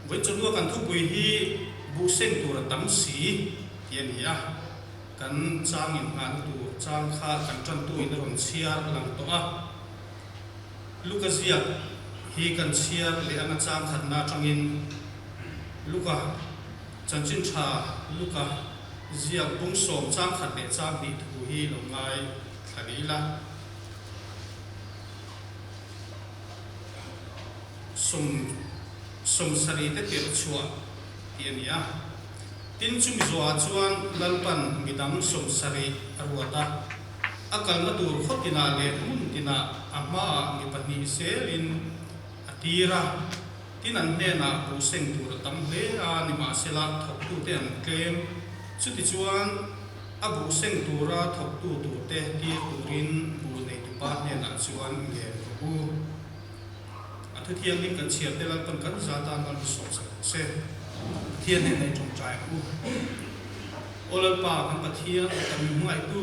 với chỗ nuôi cần thu bùi hi bu sen tu tam si tiền hi à cần trang in ngàn tu trang kha cần chân tu in ron chia làm to à Lucas hi cần chia le ang trang khát na trong in Luca chân chân cha Luca zia bung som trang khát le trang đi thu hi lòng ngai thani la som sari te ter chua tiền ya tin chung zua chuan lalpan midang som sari arwata akal na tur khotina le mun tina ama mi pani selin atira tinan ne na bu seng tur tam le a ni ma sela thok tu ten kem chuti chuan abu seng tura thok tu tu te ti turin bu nei tu pa ne na chuan nge bu thu thiang lim kan chiar te lan pan kan za ta man so se thiên này này trồng trái u ola pa kan pathian kan ngai tu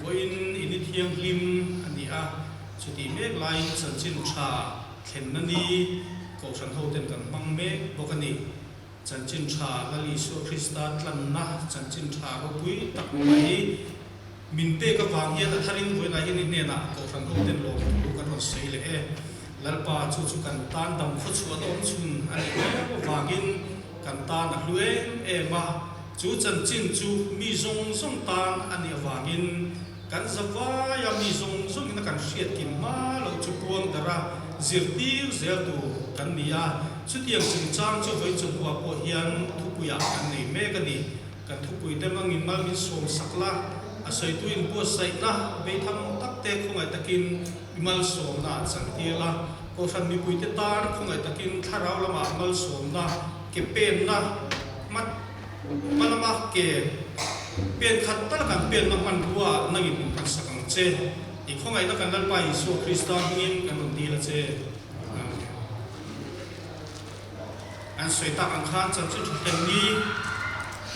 voin in thiang lim ani a chuti mek lai chan chin tha khen na ni ko san ho ten kan mang me bokani chan chin tha la li so krista tlan na chan chin tha ro pui tak mai min te ka wang hian a tharin voina hin ne na ko san ho ten lo tu kan ro sei le e lalpa chu chu kan tan dam kho chu adon chun ani wangin kan tan a hlue e ma chu chan chin chu mi zong zong tan ani wangin kan zawa ya mi zong zong in kan hriat kin ma lo chu puang dara zirtir zel tu kan nia chu tiang ching chang chu voi chu wa po hian thu puya kan nei me ka ni kan thu pui te mangin mal min som sakla a sei tu in pu sai na be tham tak te khongai takin imal som na chang tila ko san mi pui te tar khongai takin tharau lama mal som na ke pen na mat malama ke pen khat tal kan pen na man ruwa nangin kan sakang che i khongai na kan dal pai so krista ngin kan ron la che an soi ta an khan chan chu ten ni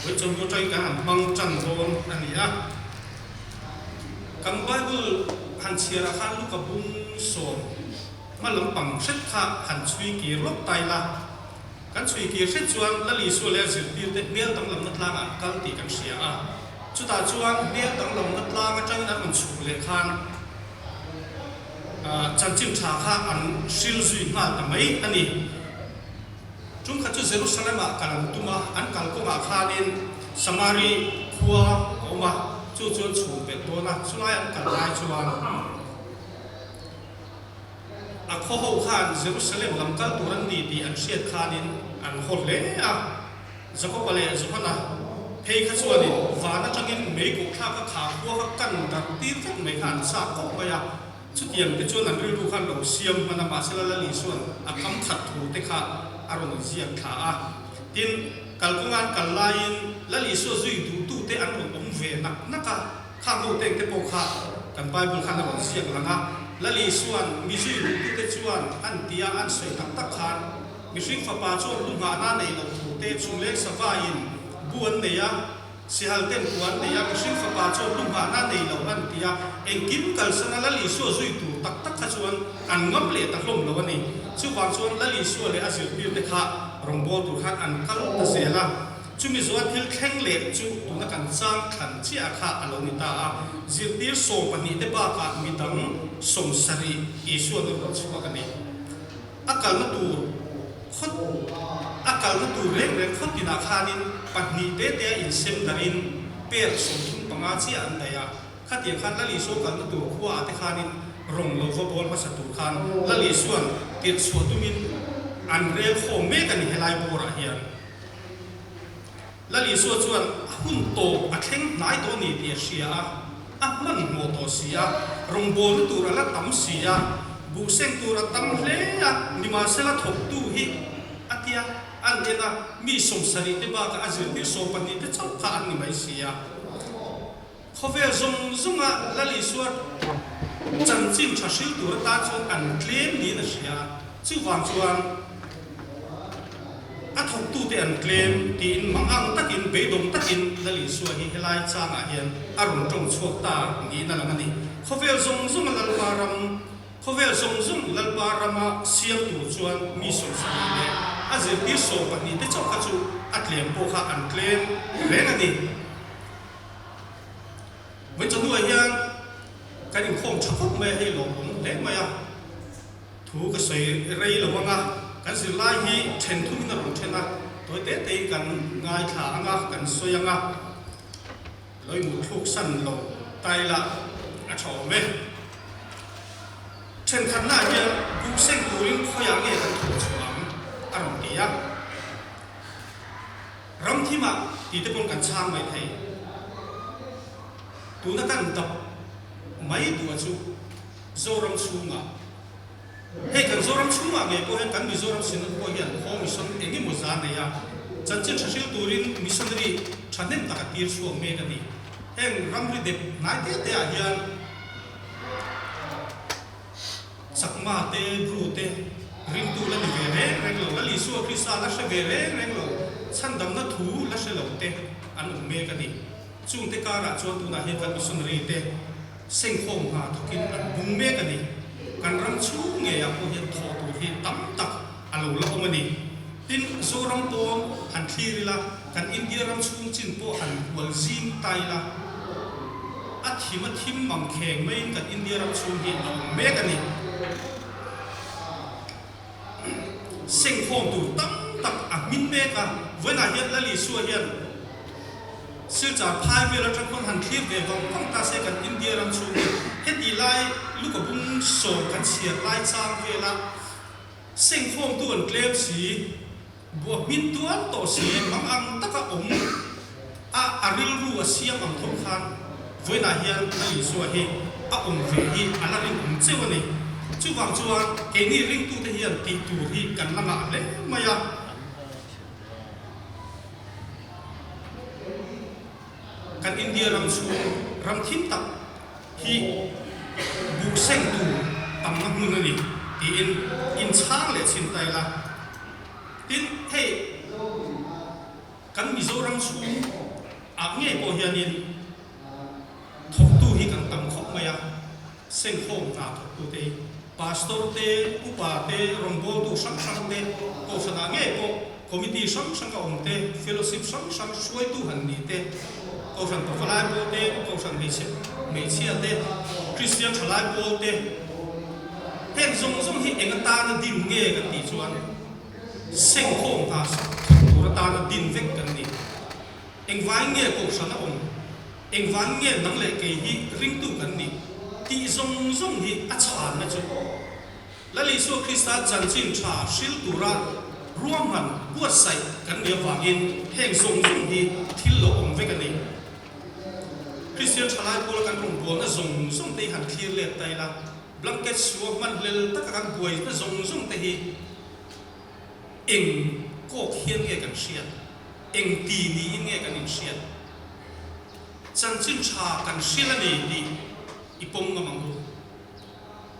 với trong vô trai cả hàng băng trần don anh nhá cầm Bible han chia ra han lúc bung son mà lắm bằng sách khá han suy kỳ lốc tay la kan suy kỳ sách chuan la li su le zil tir te bel tang lam nat la nga kal ti kan sia a chu ta chuan bel tang lam nat la nga tang na man chu le khan chan chim tha kha an sil zui nga ta mai ani chúng khát cho Jerusalem à cả làm tuma ăn cả công à khanin Samari khua oma chu chuan chu be to na chulai ăn cả lai chuan a kho ho khan Jerusalem lam kal turan ni ti an siat khanin an hol le a zako pale zokana phei kha chuanin vana tangin mei ko kha ka kha khua ka kan ka ti thak mei khan sa ko ba ya chu tiam te chuan an ri lu khan lo siam mana ma sela la li suan a kam khat thu te kha aron ziak tha a tin kalkungan kalain lali so zui tu te an ron ve nak naka kha go teng te po kha kan Bible khan ron ziak langa lali suan mi zui tu te chuan an tia an sei tak tak khan mi sing fa pa chuan lu nga na nei lo tu te chung le savain buan ne ya si hal ten kuan ne ya mi sing fa pa chuan lu nga na nei lo an tia en kim kal sana lali so zui tu tak tak kha chuan an ngam le tak lom lo ani chu wang chuan lali su le azil tir te kha rongbo tu khan an kal ta zela chu mi zuan thil khleng le chu tu na kan chang khan chi a kha alo ni ta a zil tir so pani te ba ka mi dang som sari isu no ro chu ka ni akal na tu khot akal na tu reng reng khot ki na khanin pani te te in sem darin per som thun panga chi an da ya khati khan lali so kal na tu khuwa te khanin rong lo vo bol ma sa tu khan lali suan tir so tumin an rel kho me kan helai bora hian lali so chuan hun to a thleng nai to ni ti sia a man mo to sia rong bol tu ra la tam sia bu seng tu ra tam hle a ni ma sela thok tu hi atia an dena mi som sari te ba ka azil ti so pani te chau kha an ni mai sia khovel zong zonga lali suat chan chin tha sil tur ta chuan an claim ni na sia chu wang chuan a thok tu te an claim tin mang ang takin be dom takin lali suwa hi helai changa hian arun tong chuak ta ni na lang ani khovel zong zong lalparam khovel zong zong lalparama siam tu chuan mi som sari le อาเจตีโซปันนี้ที่เจ้าข้าจูอัดเลี้ยงโปข้าอันเคลมเล่นอันนี้เว้นจนด้วยยังการยิงโค้งชักไม่ให้หลงเล่นมาอ่ะถูกกระใสไรหรือว่าไงการสื่อไล่ฮีเชนทุ่มนั่นหลงเชนนะตัวเตะตีกันง่ายขาอ่ะกันสวยอ่ะเลยหมุดทุกสั้นลงไตละอ่ะชอบไหมเช่นขันหน้าเนี่ยกูเส้นกูริ้งเขาอย่างเงี้ยกันถูกฉลามอารมณ์ดีอ่ะรำที่มาตีตะปนกันช่างไม่ไทยตัวนักการดับไม่ตัวชูโซรำชูงะเฮ้กันโซรำชูงะเนี่ยพอเห็นกันมีโซรำสินพอเห็นเขามิสันเองมิมุจานเนี่ยจันเจนชัชชิลตัวริ้งมิสันรีฉันเห็นตะกี้ช่วงเมกันนี่เองรำรีเด็บนายเตะเตะเฮียนสักมาเตะบรูเตะริงตูละลิเวเร่เร่งโลละลิสัวคริสต์ละเชเวเร่เร่งโลฉันดำนัทูละเชลเตะอันอุเมกันนี่จุงเตการะจวนตัวน่าเห็นกันมิสันรีเตะเส้นโค้งหาทุกินอันบุงเมกันนี่กันรำชูเงียพอเห็นทอตัวที่ตั้มตักอันโลละอมันนี่ตินโซรำโปมอันทีริละกันอินเดียรำชูจินโปอันวัลซินไตละอัฐิมัทิมมังเข่งไม่กันอินเดียรำชูที่อันเมกันนี่เส้นโค้งตัวตั้มตักอันมินเมกันเวลาเห็นละลิสัวเห็นสื่อจากพายเวลาจังคนหันคลิปเวลาฟังตาเสกันอินเดียรำชูเห็นดีไล่ลูกกับบุ้งโศกันเสียไล่จางเวลาเส้นโค้งตัวเกลียบสีบวกมินตัวต่อสีมังอังตะกะอมอาริลรัวเสียมังทงคันเวลาเห็นละลิสัวเฮอมเวฮีอันละริงเจ้านี่จู่วางจวนเกนี่ริงตัวเฮียนตีตัวที่กันละงะเลยมายากันอินเดียรำชูรำทิมตักที่บุกเส้นตูตั้มนักมุนนี่ที่อินช้างเลยสินไตละตินเฮกันมิโซรำชูอักเงี้ยพอเฮียนินทบตูที่กันตั้มขบมายาเส้นโค้งตาทบตูเตพาสตอร์เตอุปาเตรำโบตูสังสังเตโกษณาเงี้ยพอคอมมิตี้สังสังกับองเตเฟลโลชิพสังสังช่วยตูหันนี่เตเขาสั่งตัวฟลายโปเต้เขาสั่งไม่เชื่อเต้คริสเตียนฟลายโปเต้เห็นทรงที่เองตาหน้าดินเงี้ยกันตีชวนเส้นโค้งตาสักตัวตาหน้าดินเวกกันนี่เองวางเงี้ยเขาสั่งนะองเองวางเงี้ยนั่งเล็กเกี่ยริงตุกันนี่ตีทรงที่อัจฉริยะจุดและลิสุคริสต์จันจินชาชิลตุระร่วมกันบวชใส่กันเดียววางอินเห็นทรงที่ทิลโลองเวกันนี่คริสเตียนชายพูดกันตรงบัวนั่งส่งตีหันคลีเล็ดไตละบลังเก็ตสวมมันเลี้ยตะกันบวยนั่งส่งตีเองก็เขียนเงี้ยกันเชียนเองตีนี้เงี้ยกันเชียนจันจินชากันเชียนนี่ดีอีปงกับมังดู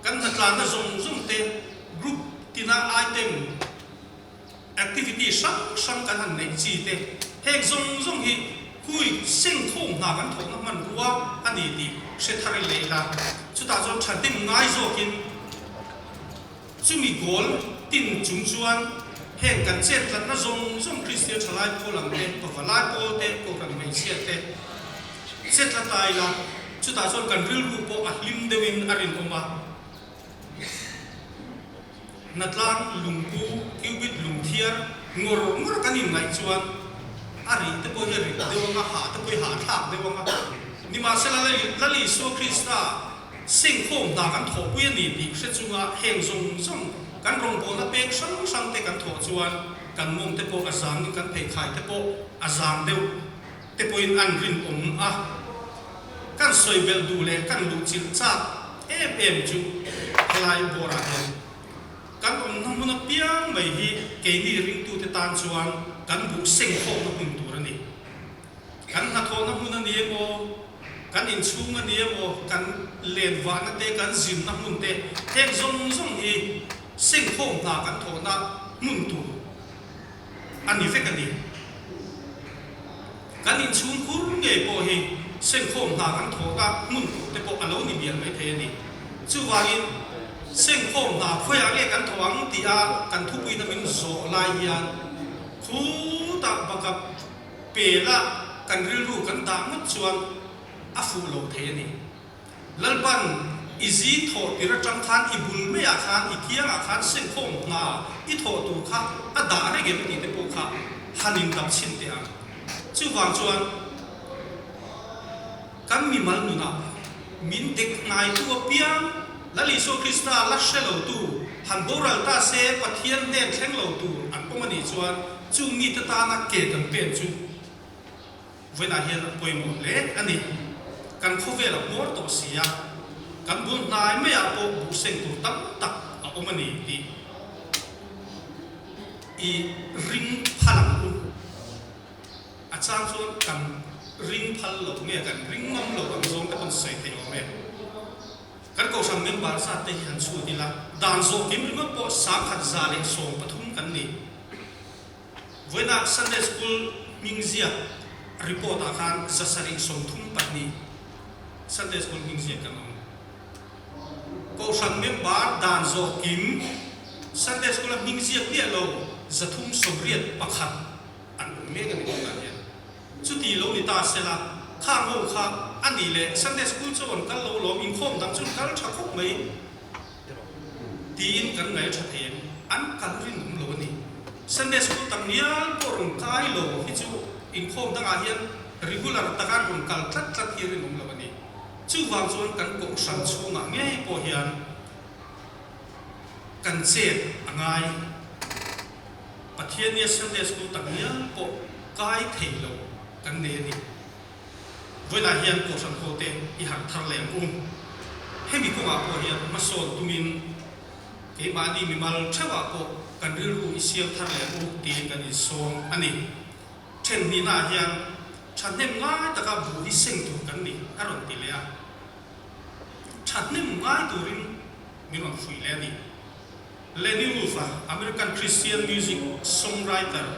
กันนักลานนั่งส่งตีกรุ๊ปที่น่าไอเทมแอคทิวิตี้สังกันหันในจีเตเฮกส่งที่คุยเส้นโค้งหนากันถงน้ำมันรัวอันนี้ดีเสียทาริเลยละสุดท้ายจนฉันติ่งง่ายโจกินจุมีโกลติ่งจุงจวนเห็นกันเจ็ดลัดน่าส่งคริสเตียนชลายโพลังเตะตัวฟลายโพเตะตัวกันไม่เสียเตะเจ็ดลัดตายละสุดท้ายจนกันริลรูปอัดลิมเดวินอารินออกมานัดล้างลุงปูคิวบิดลุงเทียร์งอกันยังไงจวนอาริตะโพเฮริเดวังหาตะโพหาทากเดวังนี่มาเสละลิสุคริสต์เส้นโค้งตากันถกเวียนนี่ดิเสจุงะเฮงส่งกันรองโบนัเป็กสังเตกันถกจวนกันมงตะโพอาจารย์กันเพคายตะโพอาจารย์เดวตะโพอินอันรินกันสวยเบลดูเลกันลูจินจัดจุลายโบราณกันน้ำมันเปียงไม่ฮีเกนี่ริงตูเตตานจวนกันบุกเส้นโค้งน้ำมันตัวนี่กันหัดโทน้ำมันนี่โมกันอินชูมันนี่โมกันเลียนวานเตกันจินน้ำมันเตเฮกส่งฮีเส้นโค้งตากันโทน้ำมันตัวอันนี้เฟกันนี่กันอินชูคุ้งเงี้ยโปฮีเส้นโค้งตากันโทน้ำมันตัวแต่พออันเรานี่เบียนไม่เทนี่ชื่อว่าอิน เส้นโค้งหนาค่อยอะไรกันถวังตีอากันทุกปีนั้นเป็นโซลายยันคู่ตาบังกับเปล่ากันเรื่องกันตามุดชวนอาฟูโลเทนี่ลัลบันอิจิโตอิระจังคันอิบุลเมียคันอิเทียงอาคันเส้นโค้งหนาอิโตตูค่ะอาดาเรเกมตีเตปุค่ะฮันินดับชินเตียงจู่วางชวนกันมีมันนุนามินเด็กนายตัวเปียงและลิโซคริสตาลัชเชลตูฮันโบรัลตาเซปะเทียนเดนเชงโลตูอันปมันนี่ชวนจู่มีตตานักเกกันเป็นจู่เวลาเฮียนป่วยหมดเลยอันนี้กันเขาเวลาหมดตัวเสียกันบุญนายไม่อยากโบบุเซงตัวตั้งตักอันปมันนี่ดีอีริงพลังอุอาจารย์ชวนกันริงพัลโลเนี่ยกันริงงอมโลกันทรงกับคนใส่เที่ยวเมกันก็สั่งเมมบาร์สัตย์ที่หันสูดีละดานโซกิมริมปอสามขัดซาเล็กทรงปฐุมกันนี่เวลาซันเดย์สคูลมิงเซียรีพอร์ตอาคารจะสริทรงทุ่มปัดนี่ซันเดย์สคูลมิงเซียกันก็สั่งเมมบาร์ดานโซกิมซันเดย์สคูลมิงเซียเนี่ยเราจะทุ่มสมเรียนประคัดอันเมกันนี่กันเนี่ยจุดที่เราในตาเสละข้างโง่ข้างอันนี้เลยสันเดย์สกูลจวนกันเราล้อมอินโคมดังจุดกันชักคุกไหมตีนกันไงชัดเห็นอันกันรินหนุ่มโลนี่สันเดย์สกูลตั้งเนี้ยปรนกายโลที่จูอินโคมตั้งอาเฮียนริกุลาร์ตะการปรนกันทัดทัดที่รินหนุ่มโลนี่จู่วางจวนกันกงสันชูงะเงี้ยพอเฮียนกันเสียอ่างไงประเทศนี้สันเดย์สกูลตั้งเนี้ยปกายเทโลกันเดนี่เวลาเฮียนโกสันโคเตอีหักทะเลให้มีกงอาโปเฮียนมาโซนตุมินเกมาดีมีมาลเชวาโปกันรู้อิเซียทะเลตีกันอิโซงอันนี้เช่นนี้น่าเฮียนฉันเห็นง่ายแต่ก็บุริเซงตัวกันนี่อารมณ์ตีเลยฉันเห็นง่ายตัวริมมีน้องฟุยเลยนี่เลนี่วูฟะอเมริกันคริสเตียนมิวสิกซองไรเตอร์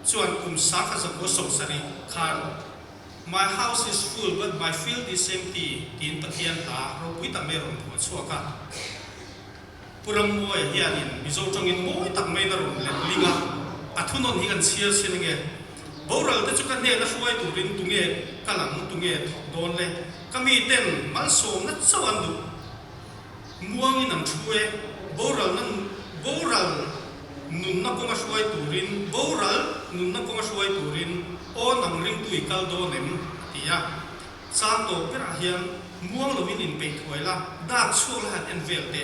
ส่วนสาขาสกุลสงสารีคาน My house is full but my field is empty ทีนปะเทียนตาเราพิตาเมรอนหัวชัวกันปุรมวยเฮียนินมิโซจงอินมวยตักไม่นรมเลลิงะอัทุนนฮิกันเชียร์สินเงบอรัลแต่จุกันเนี่ยนัช่วยตุรินตุงเงกลังตุงเงโดนเลยก็มีเต็มมันโซมนัดสวรรค์ดูมัวงินนำช่วยบอรัลนั้นบอรัลนุนนักก็มาช่วยตุรินบอรัลนุนนักก็มาช่วยตุรินโอ้นังริงตุยกัลโดเนมที่ยาสามตัวเป็นอาเฮียนม่วงลวินินเป็นถวยละดาช่วงละหันเอ็นเวลเด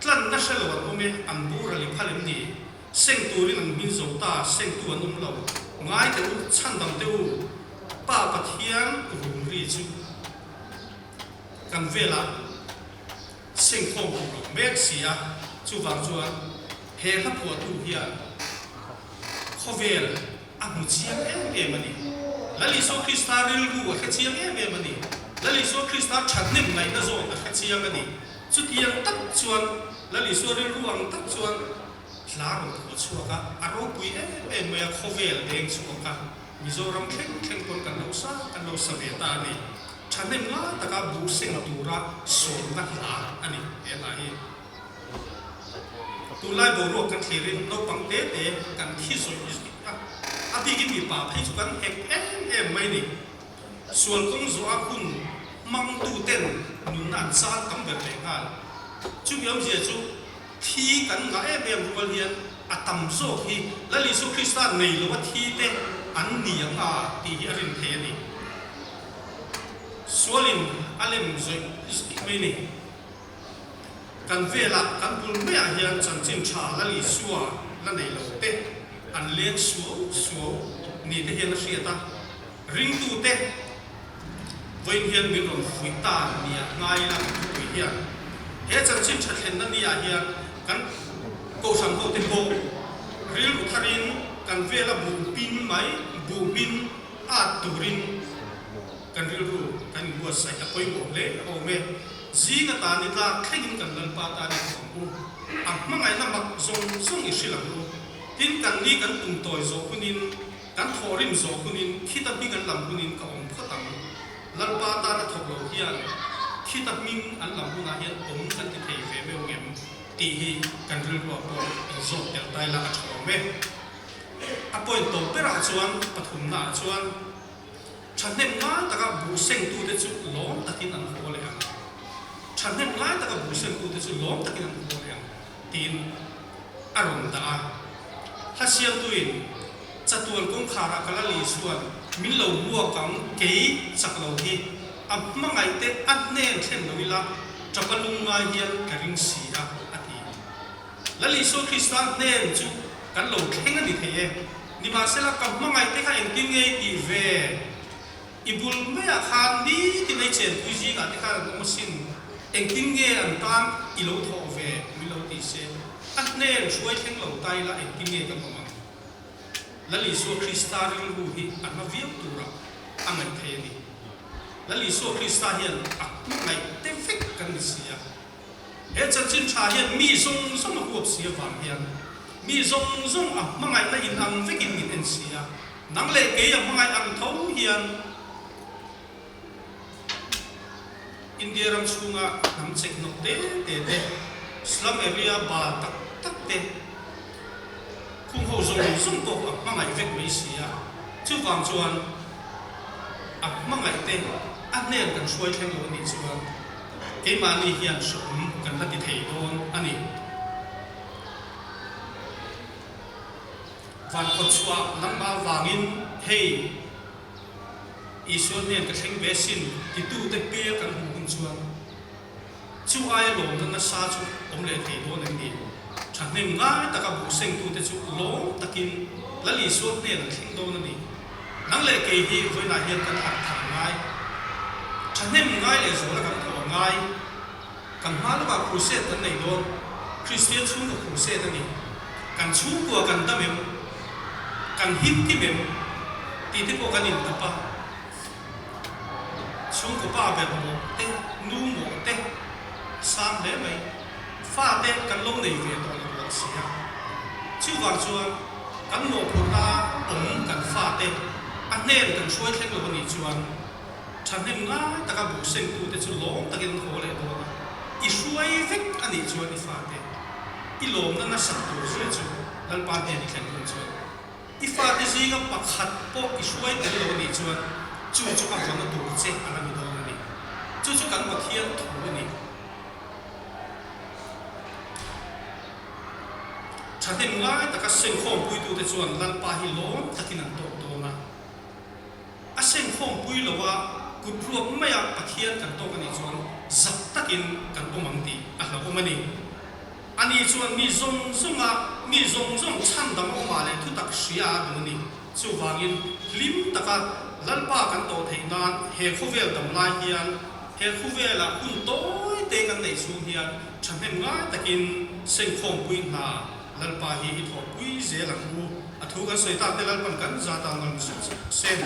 ตลันนัชเลวันโอเมอันบูรัลิพัลมนี่เซ็งตุรินังมินโซตาเซ็งตัวนุ่มเหลาง่ายเดือดชันดังเดือดป้าปะเทียนรุ่งรีจูกันเวลาเซ็งโคงเมกเสียจูวังจวนเฮลับหัวตูเฮียโคเวลอันมุจียงมันนี่แล้วลิโซคริสตาริลกูว่าแค่จียงมันนี่แล้วลิโซคริสตาชัดนิ่มไหนนะโซ่แค่จียงมันนี่สุดยังตัดชวนแล้วลิโซริลกูอังตัดชวนลารุตัวชัวกันอารมณ์ปุยเมื่อโคเวลเด้งชัวกันมิโซรัมเข่งคนกันเราซากันเราสเวตานี่ฉันนิ่มละแต่ก็บูเซงตัวระโซ่กันลาอันนี้อะไรตัวไล่บรัวกันเทรินเราปังเตะกันที่สุดอาทิตย์มีป่าให้สุกันไม่นี่ส่วนของจัวคุณมังตูเต้นนุนันซาตั้งแบบไหนกันจุดยอมเสียจุดที่กันกับรัวเลียนอาตัมโซฮีและลิสุคริสตันในหรือว่าที่เต้อันนี้ยังที่อรินเทนี่ส่วนอันเล่มจุดไม่นี่กันเวลากันบุญไม่อาเฮียนจันจิมชาและลิสัวและในโลกเต้อันเลี้ยงสัวนี่ที่เห็นเสียตาริงตูเต้วันเฮียนมีรอนฟุยตาเนี่ยง่ายละฟุยเฮียนเฮจันจิมชัดเห็นนั่นนี่อาเฮียนกันโกสังโกเตโกริลทารินกันเวลาบูบินไหมบูบินอาตูรินกันริลรูกันบัวใส่ตะปอยโบเล่โอเมจีนตานิตาแค่ยินกันลันปาตานิของกูอ่ะเมื่อไงนั่งมาส่งอิสลามรู้ทินกันนี้กันตุ้งต่อยโจคุนินกันทอริมโจคุนินคิดตั้งกันลำคุนินกับองค์พระตังลันปาตานิถกโลเฮียนท khi ta mình ăn làm na hiện ống cần thì thầy về với ông em tỉ hi cần rửa qua bộ rộn tiểu tay là chó mê à point tổ bé ra chuan bắt hùng na chuan chẳng nên ngã ta cả bù sinh tu để chút lóm ta tin ăn khô lẹ chẳng nên ngã ta cả bù sinh tu để chút lóm ta tin ăn khô lẹ tin aron ta ha siam tuin chatuan kong khara kala li suan min lo bua kang ke sak lo hi am mangai te at nen thlen lo ila chakalung ngai hian karing si a ati lali so Christian nen chu kan lo thleng ani thei ni ma sela kam mangai te kha en king nge ti ve ibul me a khan di ti nei chen tu ji ga te kha ko sin en king nge an tam i lo tho ve mi lo ti se at nen suai thleng lo tai la en king nge ka ma lali so Christian ru hi an ma viau tu ra angai thei ni lali so Christian hian ak ngai te fik kan ni sia he chan chin tha hian mi zong zong a huap sia van hian mi zong zong a mangai la in ang vekin min en sia nang le ke ya mangai ang thau hian India ram chunga nam chek nok te slum area ba tak tak te khung ho zong zong to a mangai vek mai sia chu wang chuan a mangai te a nen kan suai thleng lo ni chuan ke ma ni hian som kan la ti thei don ani van ko chua lamba wangin hei Israel nen ka thleng ve sin ti tu te pe kan hu kun chuan chu ai lo na sa chu om le thei don ani chan nem ngai ta ka bu seng tu te chu lo takin lali suat nen thleng don ani nang le ke hi voi na hian kan hat thang ngai chan nem ngai le zo la kan tho ngai kan ma la ba crusade kan nei don Christian chung ka crusade ani kan chu ko kan ta mem kan hit ki mem ti te ko kan in ta pa chung ko pa be mo te nu mo te sam le mai fa te kan lo nei ve to la sia chu wang chuan kan mo phu ta om kan fa te an nen kan suai thleng lo ni chuan chan nem nga ta ka bu seng tu te chu lom takin ho le do i suai vek ani chuan i fa te i lom na sak tu se chu dal pa te ni khen kun chuan i fa te zinga pakhat po i suai te lo ni chuan chu chu ka wang tu che ala mi do ni chu chu kan ma thian thu ni chan nem nga ta ka seng khom pui tu te chuan dal pa hi lom takin an to do na a seng khom pui lo wa ku pruak maya pathian kan to kan ni chuan zap takin kan to mang ti a la ko mani ani chuan mi zong zong chan dam o ma le thu tak sia du ni chu wangin lim taka lalpa kan to theinan he khuvel dam lai hian he khuvela hun toi te kan nei chu hian thamen nga takin seng khom pui na lalpa hi tho pui ze lang u athu kan soita te lalpan kan za ta ngal sen